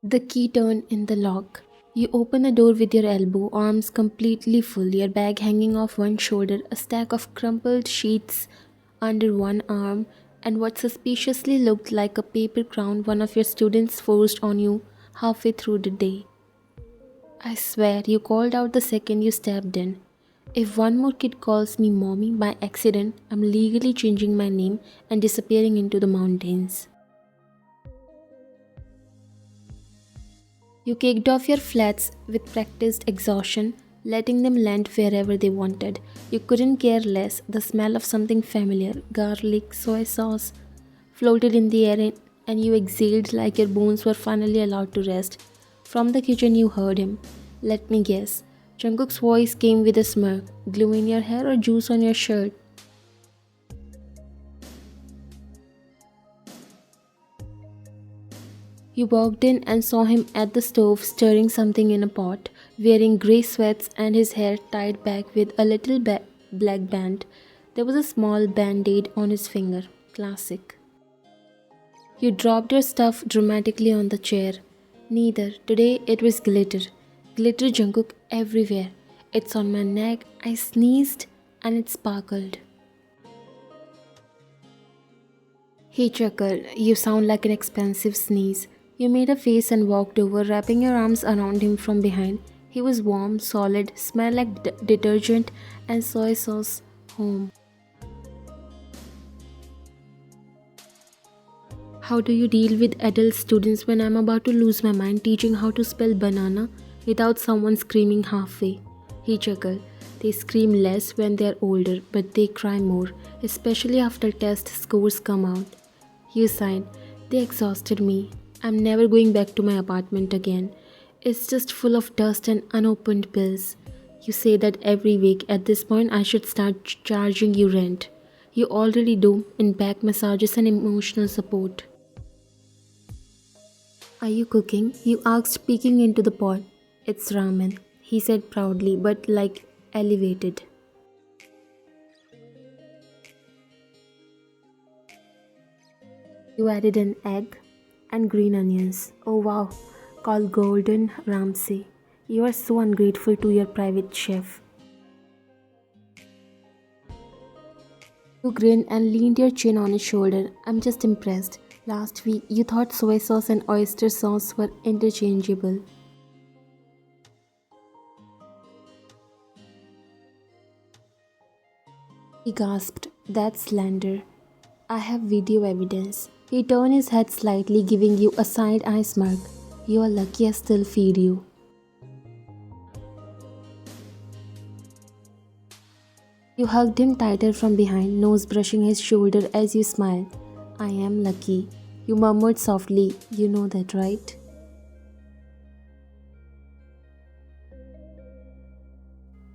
The key turned in the lock. You open the door with your elbow, arms completely full, your bag hanging off one shoulder, a stack of crumpled sheets under one arm, and what suspiciously looked like a paper crown one of your students forced on you halfway through the day. I swear you called out the second you stepped in. If one more kid calls me mommy by accident, I'm legally changing my name and disappearing into the mountains. You kicked off your flats with practiced exhaustion, letting them land wherever they wanted. You couldn't care less. The smell of something familiar, garlic, soy sauce, floated in the air and you exhaled like your bones were finally allowed to rest. From the kitchen, you heard him. Let me guess. Jungkook's voice came with a smirk. Glue in your hair or juice on your shirt? You walked in and saw him at the stove stirring something in a pot, wearing grey sweats and his hair tied back with a little black band. There was a small band-aid on his finger. Classic. You dropped your stuff dramatically on the chair. Neither. Today it was glitter. Glitter Jungkook everywhere. It's on my neck. I sneezed and it sparkled. He chuckled. You sound like an expensive sneeze. You made a face and walked over, wrapping your arms around him from behind. He was warm, solid, smelled like detergent and soy sauce. Home. How do you deal with adult students when I'm about to lose my mind teaching how to spell banana without someone screaming halfway? He chuckled. They scream less when they're older, but they cry more, especially after test scores come out. You sighed. They exhausted me. I'm never going back to my apartment again. It's just full of dust and unopened bills. You say that every week. At this point, I should start charging you rent. You already do in back massages and emotional support. Are you cooking? You asked, peeking into the pot. It's ramen, he said proudly, but like elevated. You added an egg and green onions. Oh wow, called Golden Ramsay. You are so ungrateful to your private chef. You grinned and leaned your chin on his shoulder. I'm just impressed. Last week, you thought soy sauce and oyster sauce were interchangeable. He gasped. That's slander. I have video evidence. He turned his head slightly, giving you a side-eye smirk. You are lucky I still feed you. You hugged him tighter from behind, nose brushing his shoulder as you smiled. I am lucky. You murmured softly. You know that, right?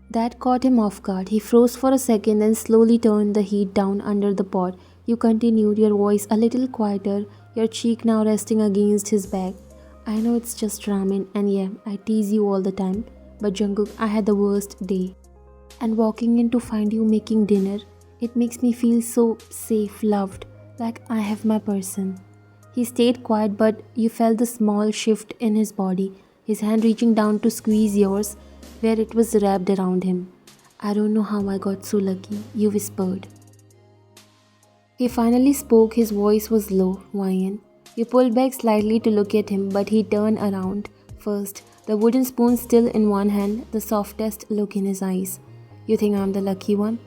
That caught him off guard. He froze for a second, then slowly turned the heat down under the pot. You continued, your voice a little quieter, your cheek now resting against his back. I know it's just ramen, and yeah, I tease you all the time, but Jungkook, I had the worst day. And walking in to find you making dinner, it makes me feel so safe, loved, like I have my person. He stayed quiet, but you felt the small shift in his body, his hand reaching down to squeeze yours where it was wrapped around him. I don't know how I got so lucky, you whispered. He finally spoke, his voice was low, Ryan. You pulled back slightly to look at him, but he turned around first, the wooden spoon still in one hand, the softest look in his eyes. You think I'm the lucky one?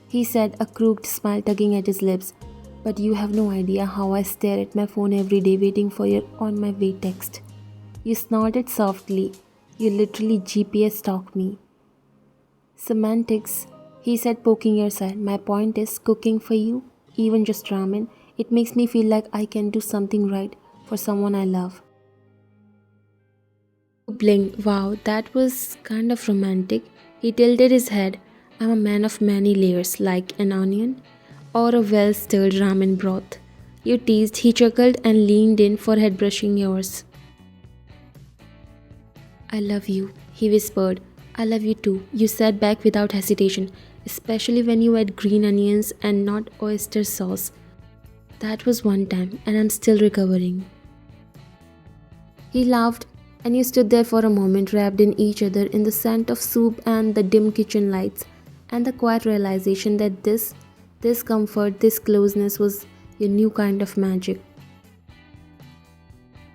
He said, a crooked smile tugging at his lips. But you have no idea how I stare at my phone every day waiting for your on my way text. You snorted softly. You literally GPS stalk me. Semantics, he said, poking your side. My point is, cooking for you, even just ramen, it makes me feel like I can do something right for someone I love. You blinked. Wow, that was kind of romantic. He tilted his head. I'm a man of many layers, like an onion or a well stirred ramen broth. You teased. He chuckled and leaned in for head brushing yours. I love you, he whispered. I love you too, you said back without hesitation, especially when you had green onions and not oyster sauce. That was one time, and I'm still recovering. He laughed, and you stood there for a moment, wrapped in each other in the scent of soup and the dim kitchen lights, and the quiet realization that this comfort, this closeness was your new kind of magic.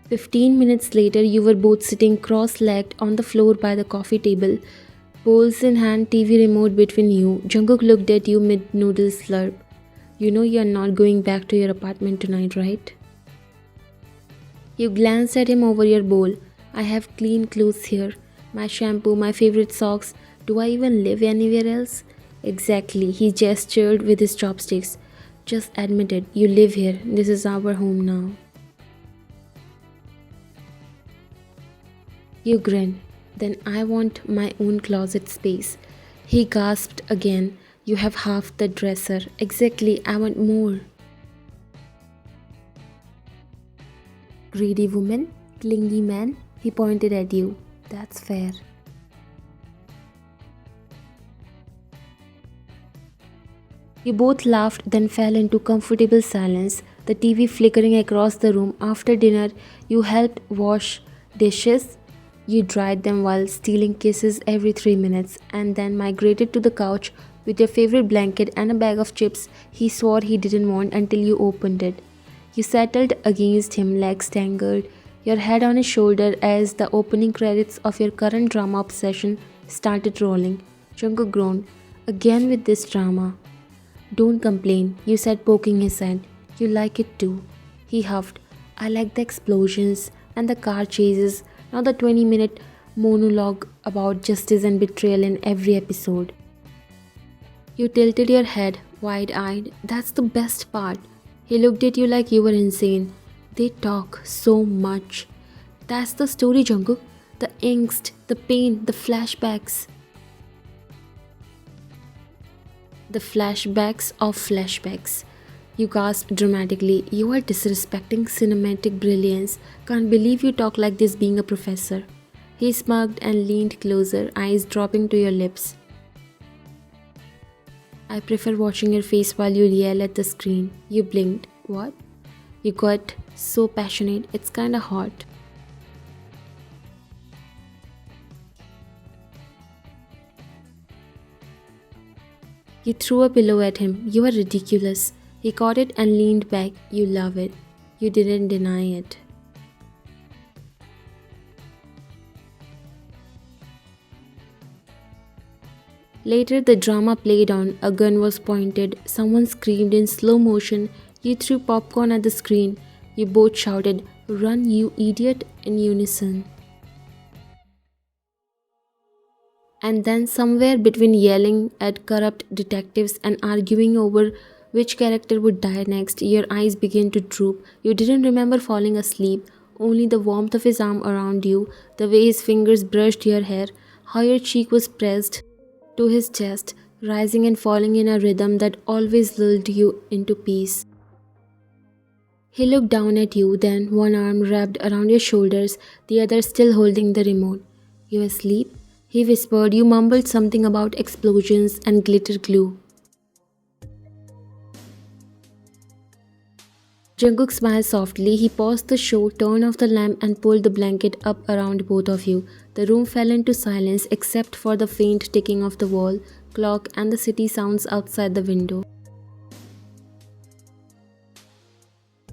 15 minutes later, you were both sitting cross legged on the floor by the coffee table, bowls in hand, TV remote between you. Jungkook looked at you mid noodle slurp. You know you're not going back to your apartment tonight, right? You glanced at him over your bowl. I have clean clothes here. My shampoo, my favorite socks. Do I even live anywhere else? Exactly, he gestured with his chopsticks. Just admit it, you live here. This is our home now. You grinned. Then I want my own closet space. He gasped again. You have half the dresser. Exactly, I want more. Greedy woman, clingy man, he pointed at you. That's fair. You both laughed, then fell into comfortable silence, the TV flickering across the room. After dinner, you helped wash dishes. You dried them while stealing kisses every 3 minutes, and then migrated to the couch with your favorite blanket and a bag of chips he swore he didn't want until you opened it. You settled against him, legs tangled, your head on his shoulder as the opening credits of your current drama obsession started rolling. Jungkook groaned, again with this drama. Don't complain, you said, poking his head. You like it too. He huffed. I like the explosions and the car chases, not the 20-minute monologue about justice and betrayal in every episode. You tilted your head, wide-eyed. That's the best part. He looked at you like you were insane. They talk so much. That's the story, Jungkook. The angst, the pain, the flashbacks. The flashbacks of flashbacks. You gasped dramatically. You are disrespecting cinematic brilliance. Can't believe you talk like this being a professor. He smirked and leaned closer, eyes dropping to your lips. I prefer watching your face while you yell at the screen. You blinked. What? You got so passionate. It's kinda hot. You threw a pillow at him. You are ridiculous. He caught it and leaned back. You love it. You didn't deny it. Later, the drama played on. A gun was pointed. Someone screamed in slow motion. You threw popcorn at the screen. You both shouted, "Run, you idiot," in unison. And then, somewhere between yelling at corrupt detectives and arguing over which character would die next, your eyes began to droop. You didn't remember falling asleep, only the warmth of his arm around you, the way his fingers brushed your hair, how your cheek was pressed to his chest, rising and falling in a rhythm that always lulled you into peace. He looked down at you, then one arm wrapped around your shoulders, the other still holding the remote. You asleep? He whispered. You mumbled something about explosions and glitter glue. Jungkook smiled softly. He paused the show, turned off the lamp and pulled the blanket up around both of you. The room fell into silence except for the faint ticking of the wall clock and the city sounds outside the window.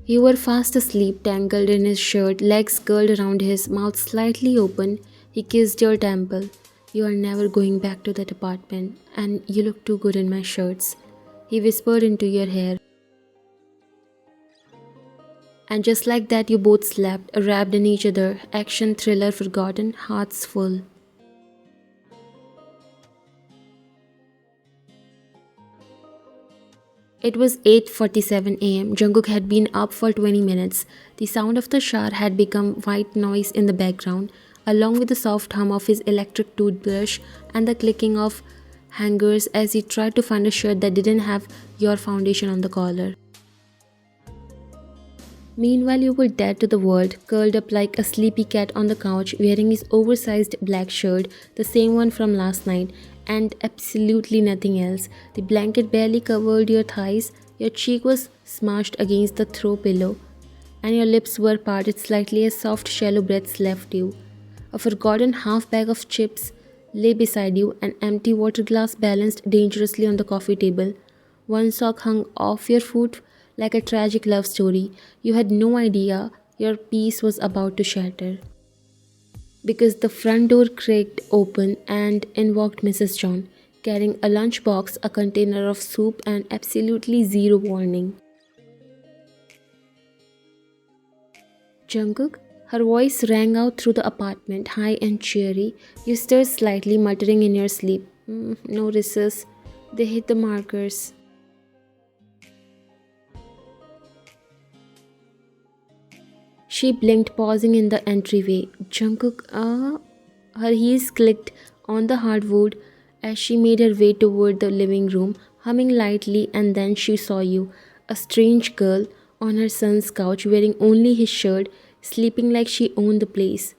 You were fast asleep, tangled in his shirt, legs curled around his, mouth slightly open. He kissed your temple. You are never going back to that apartment, and you look too good in my shirts. He whispered into your hair. And just like that, you both slept, wrapped in each other, action thriller forgotten, hearts full. It was 8:47 am. Jungkook had been up for 20 minutes. The sound of the shower had become white noise in the background, along with the soft hum of his electric toothbrush and the clicking of hangers as he tried to find a shirt that didn't have your foundation on the collar. Meanwhile, you were dead to the world, curled up like a sleepy cat on the couch, wearing his oversized black shirt, the same one from last night, and absolutely nothing else. The blanket barely covered your thighs, your cheek was smashed against the throw pillow. and your lips were parted slightly as soft, shallow breaths left you. A forgotten half bag of chips lay beside you, an empty water glass balanced dangerously on the coffee table. One sock hung off your foot like a tragic love story. You had no idea your peace was about to shatter. Because the front door cracked open and in walked Mrs. John, carrying a lunchbox, a container of soup, and absolutely zero warning. Jungkook? Her voice rang out through the apartment, high and cheery. You stirred slightly, muttering in your sleep. No recess. They hit the markers. She blinked, pausing in the entryway. Jungkook, her heels clicked on the hardwood as she made her way toward the living room, humming lightly, and then she saw you, a strange girl, on her son's couch, wearing only his shirt, sleeping like she owned the place.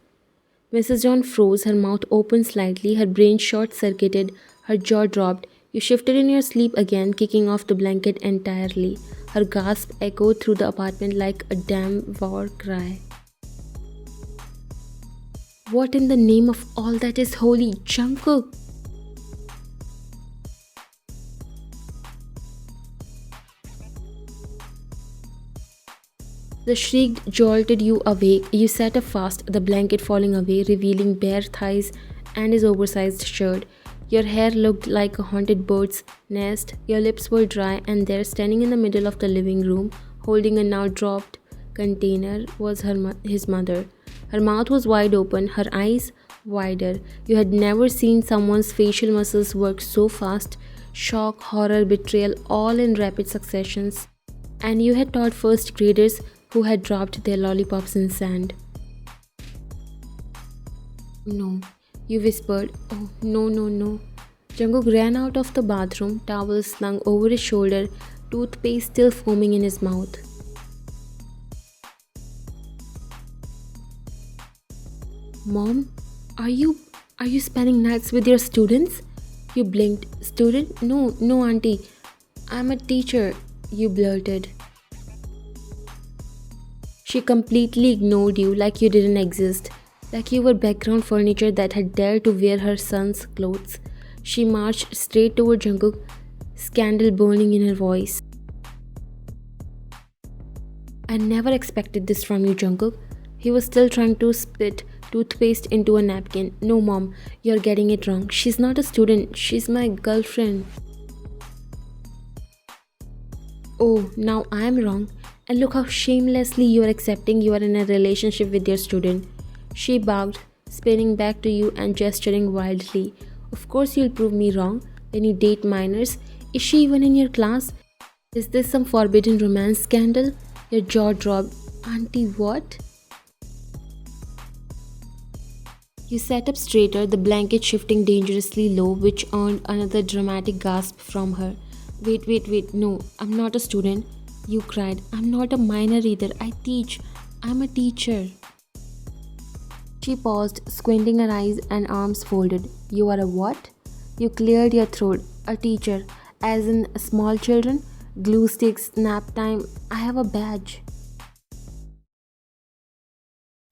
Mrs. John froze, her mouth opened slightly, her brain short circuited, her jaw dropped. You shifted in your sleep again, kicking off the blanket entirely. Her gasp echoed through the apartment like a damn war cry. What in the name of all that is holy, Jungkook? The shriek jolted you awake. You sat up fast, the blanket falling away, revealing bare thighs and his oversized shirt. Your hair looked like a haunted bird's nest. Your lips were dry, and there, standing in the middle of the living room, holding a now dropped container, was his mother. Her mouth was wide open, her eyes wider. You had never seen someone's facial muscles work so fast. Shock, horror, betrayal, all in rapid successions. And you had taught first graders who had dropped their lollipops in sand. No, you whispered. Oh, no, no, no. Jungkook ran out of the bathroom, towel slung over his shoulder, toothpaste still foaming in his mouth. Mom, are you spending nights with your students? You blinked. Student? No, no, auntie. I'm a teacher, you blurted. She completely ignored you like you didn't exist, like you were background furniture that had dared to wear her son's clothes. She marched straight toward Jungkook, scandal burning in her voice. I never expected this from you, Jungkook. He was still trying to spit toothpaste into a napkin. No, Mom, you're getting it wrong. She's not a student. She's my girlfriend. Oh, now I'm wrong. And look how shamelessly you are accepting you are in a relationship with your student. She barked, spinning back to you and gesturing wildly. Of course you'll prove me wrong when you date minors. Is she even in your class? Is this some forbidden romance scandal? Your jaw dropped. Auntie, what? You sat up straighter, the blanket shifting dangerously low, which earned another dramatic gasp from her. Wait, no, I'm not a student. You cried. I'm not a minor either. I teach. I'm a teacher. She paused, squinting her eyes and arms folded. You are a what? You cleared your throat. A teacher. As in small children? Glue sticks, nap time. I have a badge.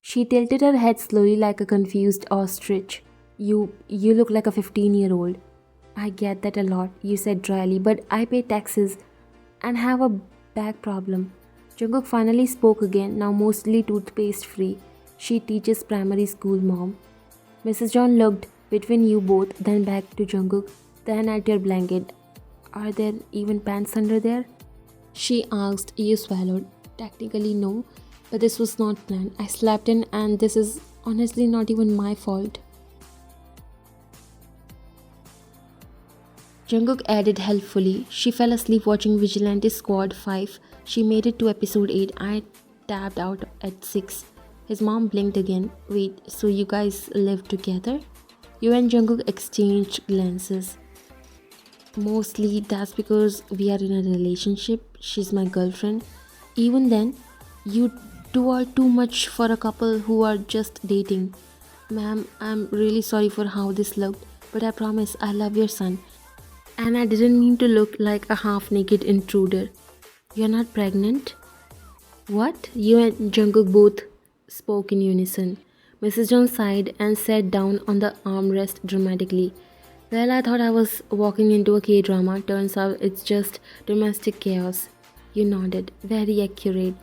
She tilted her head slowly like a confused ostrich. You look like a 15-year-old. I get that a lot, you said dryly, but I pay taxes and have a back problem. Jungkook finally spoke again, now mostly toothpaste free. She teaches primary school, Mom. Mrs. John looked between you both, then back to Jungkook, then at your blanket. Are there even pants under there? She asked. You swallowed. Technically no, but this was not planned. I slept in and this is honestly not even my fault. Jungkook added helpfully. She fell asleep watching Vigilante Squad 5. She made it to episode 8. I tapped out at 6. His mom blinked again. Wait, so you guys live together? You and Jungkook exchanged glances. Mostly that's because we are in a relationship. She's my girlfriend. Even then, you two are too much for a couple who are just dating. Ma'am, I'm really sorry for how this looked, but I promise I love your son. And I didn't mean to look like a half-naked intruder. You're not pregnant? What? You and Jungkook both spoke in unison. Mrs. John sighed and sat down on the armrest dramatically. Well, I thought I was walking into a K drama. Turns out it's just domestic chaos. You nodded. Very accurate.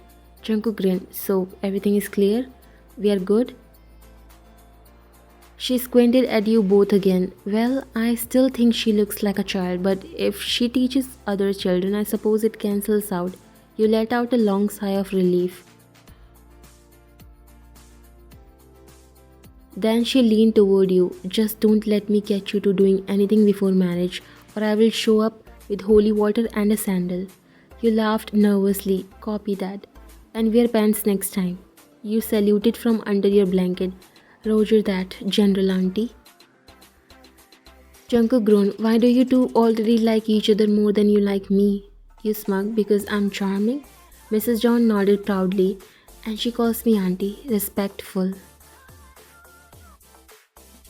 Jungkook grinned. So, everything is clear? We are good? She squinted at you both again. Well, I still think she looks like a child, but if she teaches other children, I suppose it cancels out. You let out a long sigh of relief. Then she leaned toward you. Just don't let me catch you to doing anything before marriage, or I will show up with holy water and a sandal. You laughed nervously. Copy that. And wear pants next time. You saluted from under your blanket. Roger that, General Auntie. Jungkook groaned. Why do you two already like each other more than you like me? You smug because I'm charming? Mrs. John nodded proudly, and she calls me Auntie, respectful.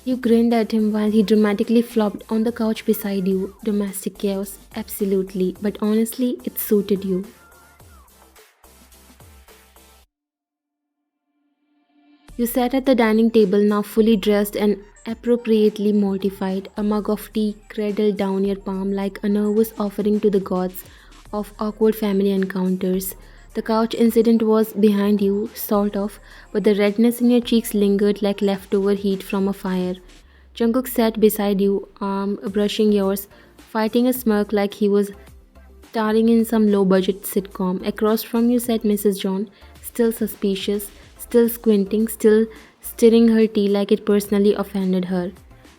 You grinned at him while he dramatically flopped on the couch beside you. Domestic chaos, absolutely, but honestly, it suited you. You sat at the dining table, now fully dressed and appropriately mortified, a mug of tea cradled down your palm like a nervous offering to the gods of awkward family encounters. The couch incident was behind you, sort of, but the redness in your cheeks lingered like leftover heat from a fire. Jungkook sat beside you, arm brushing yours, fighting a smirk like he was starring in some low budget sitcom. Across from you sat Mrs. John, still suspicious, still squinting, still stirring her tea like it personally offended her.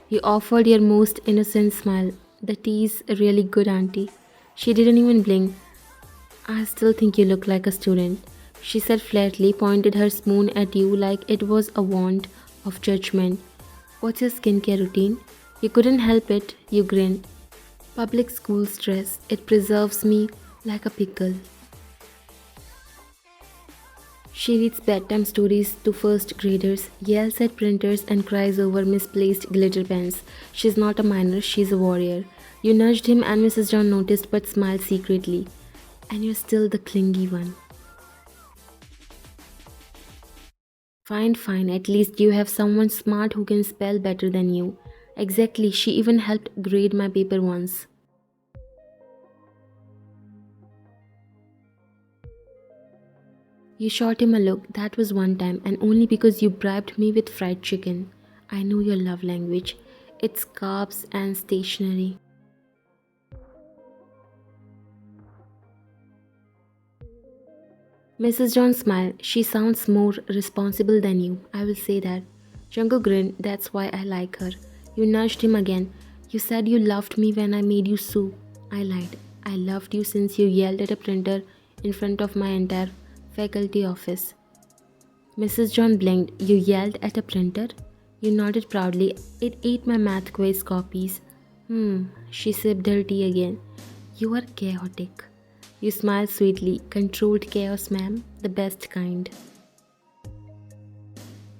You offered your most innocent smile. The tea's really good, Auntie. She didn't even blink. I still think you look like a student. She said flatly, pointed her spoon at you like it was a wand of judgment. What's your skincare routine? You couldn't help it. You grinned. Public school stress. It preserves me like a pickle. She reads bedtime stories to first graders, yells at printers, and cries over misplaced glitter pens. She's not a minor, she's a warrior. You nudged him, and Mrs. John noticed but smiled secretly. And you're still the clingy one. Fine, fine, at least you have someone smart who can spell better than you. Exactly, she even helped grade my paper once. You shot him a look. That was one time, and only because you bribed me with fried chicken. I know your love language. It's carbs and stationery. Mrs. John smiled. She sounds more responsible than you. I will say that. Junko grinned. That's why I like her. You nudged him again. You said you loved me when I made you soup. I lied. I loved you since you yelled at a printer in front of my entire faculty office. Mrs. John blinked. You yelled at a printer? You nodded proudly. It ate my math quiz copies. She sipped her tea again. You are chaotic. You smiled sweetly. Controlled chaos, ma'am. The best kind.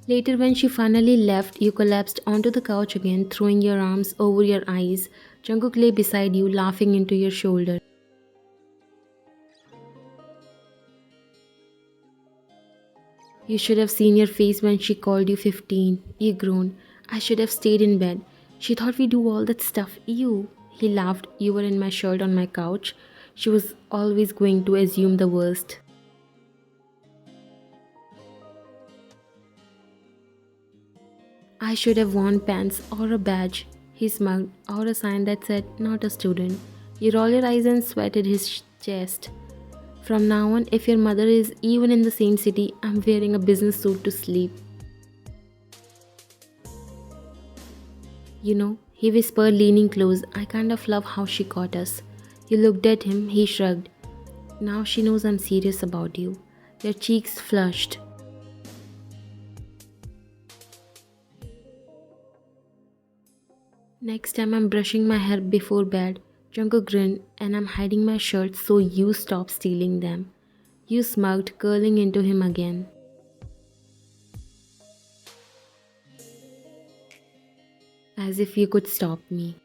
Later, when she finally left, you collapsed onto the couch again, throwing your arms over your eyes. Jungkook lay beside you, laughing into your shoulder. You should have seen your face when she called you 15. You groaned. I should have stayed in bed. She thought we do all that stuff. You. He laughed. You were in my shirt on my couch. She was always going to assume the worst. I should have worn pants or a badge. He smiled, or a sign that said, not a student. You rolled your eyes and sweated his chest. From now on, if your mother is even in the same city, I'm wearing a business suit to sleep. He whispered, leaning close. I kind of love how she caught us. You looked at him, he shrugged. Now she knows I'm serious about you. Your cheeks flushed. Next time I'm brushing my hair before bed. Jungkook grinned, and I'm hiding my shirt so you stop stealing them. You smirked, curling into him again. As if you could stop me.